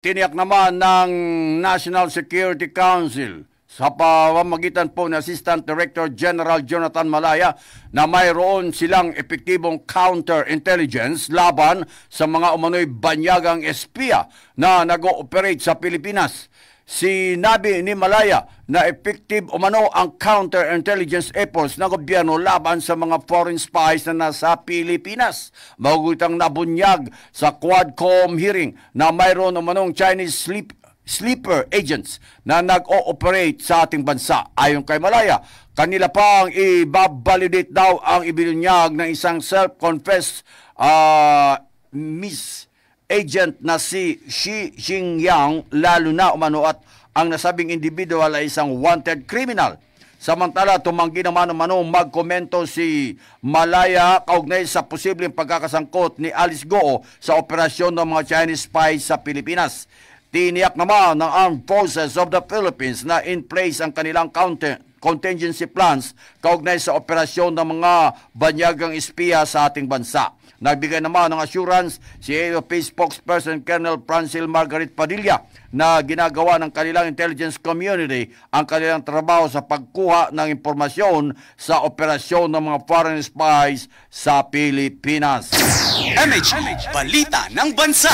Tiniyak naman ng National Security Council sa pamamagitan po ni Assistant Director General Jonathan Malaya na mayroon silang epektibong counterintelligence laban sa mga umano'y banyagang espiya na nag-ooperate sa Pilipinas. Sinabi ni Malaya na effective umano ang counterintelligence efforts ng gobyerno laban sa mga foreign spies na nasa Pilipinas. Mahugutang nabunyag sa Quadcom hearing na mayroon umanong Chinese sleeper agents na nag-ooperate sa ating bansa. Ayon kay Malaya, kanila pang i-validate daw ang ibinunyag ng isang self-confessed agent na si Shi Xingyang, lalo na umano at ang nasabing individual ay isang wanted criminal. Samantala, tumanggi naman umano magkomento si Malaya kaugnay sa posibleng pagkakasangkot ni Alice Goo sa operasyon ng mga Chinese spies sa Pilipinas. Tiniyak naman ng Armed Forces of the Philippines na in place ang kanilang contingency plans kaugnay sa operasyon ng mga banyagang espiya sa ating bansa. Nagbigay naman ng assurance si AFP spokesperson Colonel Francil Margaret Padilla na ginagawa ng kanilang intelligence community ang kanilang trabaho sa pagkuha ng impormasyon sa operasyon ng mga foreign spies sa Pilipinas. MH Balita ng Bansa.